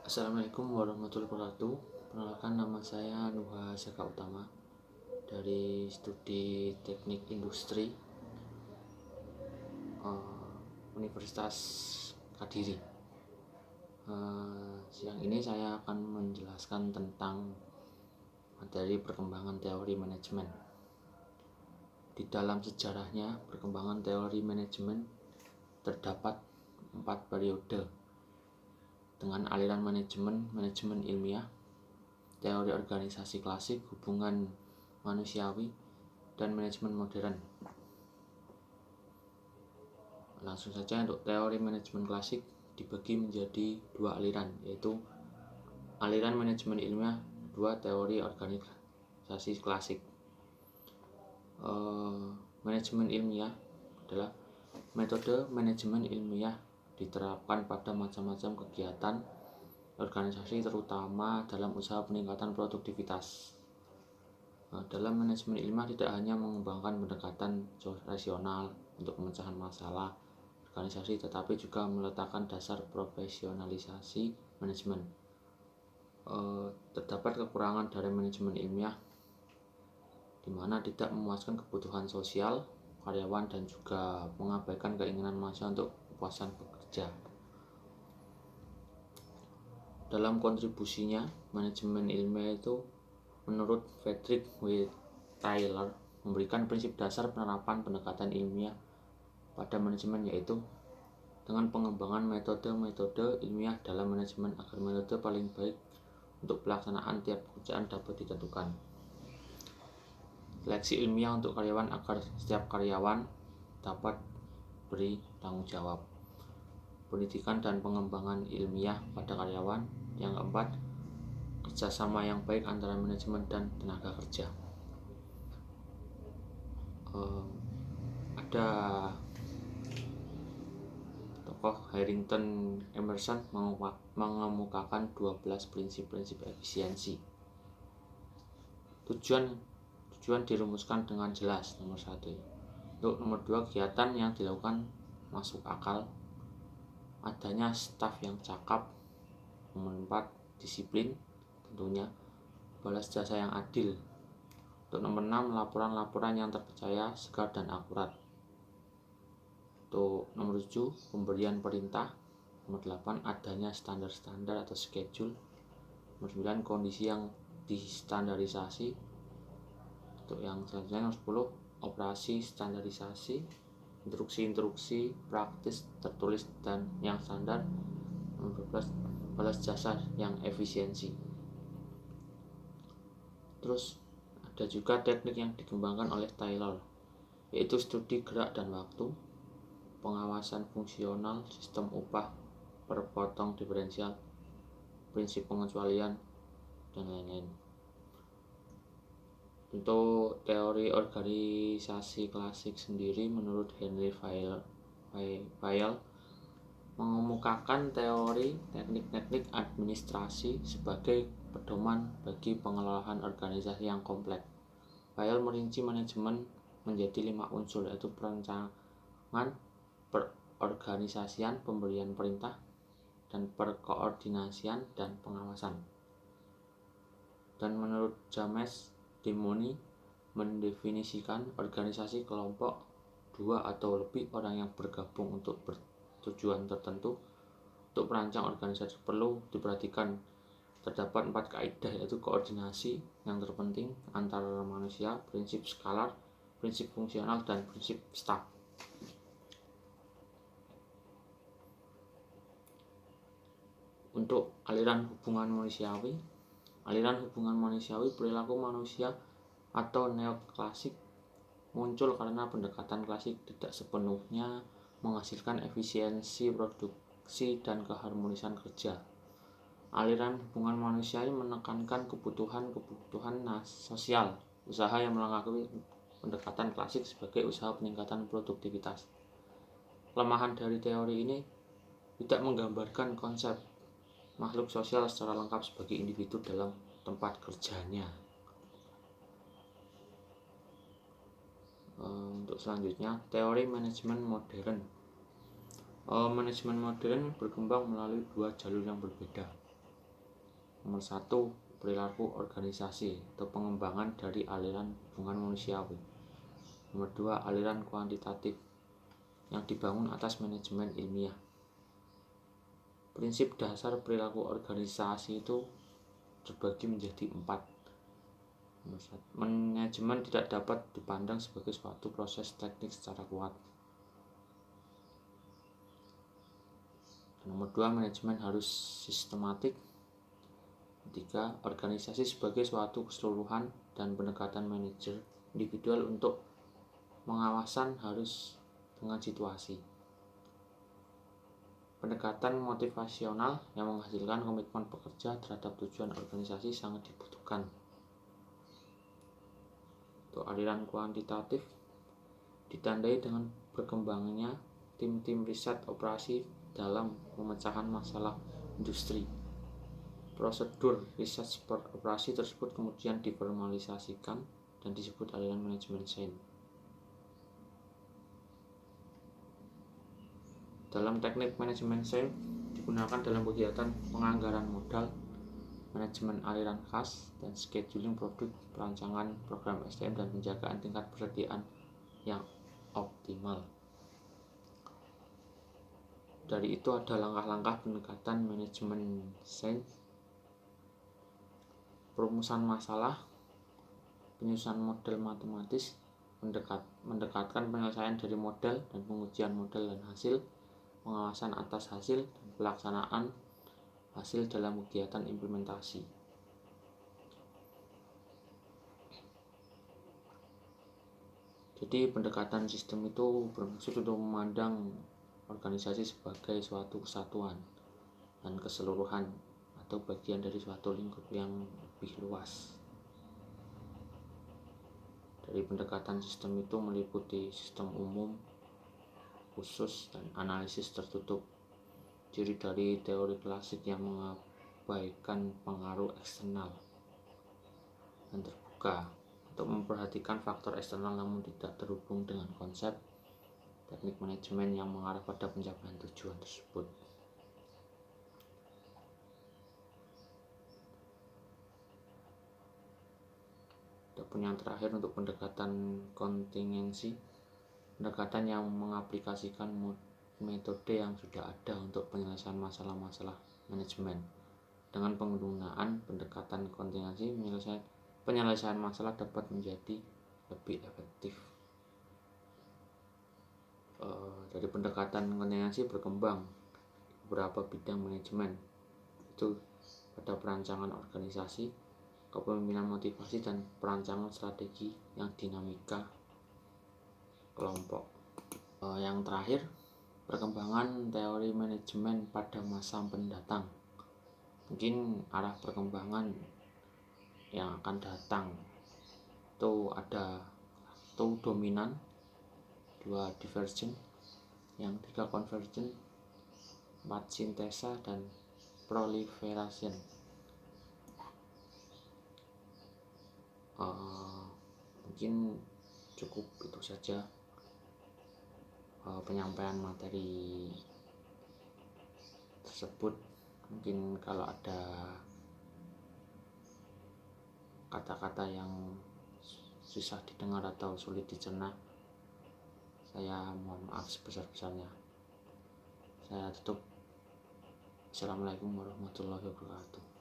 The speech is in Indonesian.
Assalamualaikum warahmatullahi wabarakatuh. Perkenalkan, nama saya Nuha Saka Utama dari Studi Teknik Industri Universitas Kadiri. Siang ini saya akan menjelaskan tentang materi perkembangan teori manajemen. Di dalam sejarahnya, perkembangan teori manajemen terdapat 4 periode dengan aliran manajemen ilmiah, teori organisasi klasik, hubungan manusiawi, dan manajemen modern. Langsung saja, untuk teori manajemen klasik dibagi menjadi 2 aliran, yaitu aliran manajemen ilmiah, 2 teori organisasi klasik. Manajemen ilmiah adalah metode manajemen ilmiah diterapkan pada macam-macam kegiatan organisasi, terutama dalam usaha peningkatan produktivitas. Dalam manajemen ilmiah tidak hanya mengembangkan pendekatan rasional untuk pemecahan masalah organisasi, tetapi juga meletakkan dasar profesionalisasi manajemen. Terdapat kekurangan dari manajemen ilmiah, di mana tidak memuaskan kebutuhan sosial karyawan dan juga mengabaikan keinginan manusia untuk kepuasan bekerja. Dalam kontribusinya, manajemen ilmiah itu menurut Frederick W. Taylor memberikan prinsip dasar penerapan pendekatan ilmiah pada manajemen, yaitu dengan pengembangan metode-metode ilmiah dalam manajemen agar metode paling baik untuk pelaksanaan tiap pekerjaan dapat ditentukan. Seleksi ilmiah untuk karyawan agar setiap karyawan dapat beri tanggung jawab. Pendidikan dan pengembangan ilmiah pada karyawan. Yang keempat, kerjasama yang baik antara manajemen dan tenaga kerja. Ada tokoh Harrington Emerson mengemukakan 12 prinsip-prinsip efisiensi. Tujuan dirumuskan dengan jelas. Nomor 1. Untuk nomor 2, kegiatan yang dilakukan masuk akal, adanya staf yang cakap. Nomor 4, disiplin, tentunya balas jasa yang adil. Untuk nomor 6, laporan-laporan yang terpercaya, segar dan akurat. Untuk nomor 7, pemberian perintah. Nomor 8, adanya standar-standar atau schedule. Nomor 9, kondisi yang distandarisasi. Untuk yang selanjutnya, nomor 10, operasi standarisasi, instruksi-instruksi praktis tertulis dan yang standar. Nomor 12, balas jasa yang efisiensi. Terus ada juga teknik yang dikembangkan oleh Taylor, yaitu studi gerak dan waktu, pengawasan fungsional, sistem upah per potong diferensial, prinsip pengecualian, dan lain-lain. Untuk teori organisasi klasik sendiri, menurut Henry Fayol mengemukakan teori teknik-teknik administrasi sebagai pedoman bagi pengelolaan organisasi yang kompleks. Fayol merinci manajemen menjadi 5 unsur, yaitu perencanaan, perorganisasian, pemberian perintah, dan perkoordinasian dan pengawasan. Dan menurut James Dimoni mendefinisikan organisasi kelompok 2 atau lebih orang yang bergabung untuk bertujuan tertentu. Untuk merancang organisasi perlu diperhatikan terdapat 4 kaidah, yaitu koordinasi yang terpenting antar manusia, prinsip skalar, prinsip fungsional, dan prinsip staff. Untuk aliran hubungan manusiawi, perilaku manusia atau neoklasik muncul karena pendekatan klasik tidak sepenuhnya menghasilkan efisiensi produksi dan keharmonisan kerja. Aliran hubungan manusiawi menekankan kebutuhan sosial usaha yang melengkapi pendekatan klasik sebagai usaha peningkatan produktivitas. Kelemahan dari teori ini tidak menggambarkan konsep makhluk sosial secara lengkap sebagai individu dalam tempat kerjanya. Untuk selanjutnya, teori manajemen modern. Manajemen modern berkembang melalui 2 jalur yang berbeda. Nomor 1, perilaku organisasi atau pengembangan dari aliran hubungan manusiawi. Nomor 2, aliran kuantitatif yang dibangun atas manajemen ilmiah. Prinsip dasar perilaku organisasi itu terbagi menjadi 4. Manajemen tidak dapat dipandang sebagai suatu proses teknik secara kuat. Nomor 2, manajemen harus sistematik. 3, organisasi sebagai suatu keseluruhan dan pendekatan manajer individual untuk pengawasan harus dengan situasi. Pendekatan motivasional yang menghasilkan komitmen pekerja terhadap tujuan organisasi sangat dibutuhkan. Untuk aliran kuantitatif ditandai dengan berkembangnya tim-tim riset operasi dalam pemecahan masalah industri. Prosedur riset operasi tersebut kemudian diformalisasikan dan disebut aliran manajemen sains. Dalam teknik manajemen sains digunakan dalam kegiatan penganggaran modal, manajemen aliran kas, dan scheduling produk, perancangan program SDM, dan penjagaan tingkat persediaan yang optimal. Dari itu ada langkah-langkah pendekatan manajemen sains: perumusan masalah, penyusunan model matematis, mendekatkan penyelesaian dari model dan pengujian model dan hasil, pengawasan atas hasil, dan pelaksanaan hasil dalam kegiatan implementasi. Jadi pendekatan sistem itu bermaksud untuk memandang organisasi sebagai suatu kesatuan dan keseluruhan atau bagian dari suatu lingkup yang lebih luas. Dari pendekatan sistem itu meliputi sistem umum, khusus, dan analisis tertutup. Ciri dari teori klasik yang mengabaikan pengaruh eksternal dan terbuka untuk memperhatikan faktor eksternal namun tidak terhubung dengan konsep teknik manajemen yang mengarah pada pencapaian tujuan tersebut. Adapun yang terakhir untuk pendekatan kontingensi, pendekatan yang mengaplikasikan metode yang sudah ada untuk penyelesaian masalah-masalah manajemen. Dengan penggunaan pendekatan kontingensi, penyelesaian masalah dapat menjadi lebih efektif. Dari pendekatan kontingensi berkembang beberapa bidang manajemen, itu pada perancangan organisasi, kepemimpinan motivasi, dan perancangan strategi yang dinamika kelompok. Yang terakhir, perkembangan teori manajemen pada masa mendatang. Mungkin arah perkembangan yang akan datang itu ada 1 dominan, 2 divergent, yang 3 convergent, 4 sintesa, dan proliferation. Mungkin cukup itu saja penyampaian materi tersebut. Mungkin kalau ada kata-kata yang susah didengar atau sulit dicerna, saya mohon maaf sebesar-besarnya. Saya tutup. Assalamualaikum warahmatullahi wabarakatuh.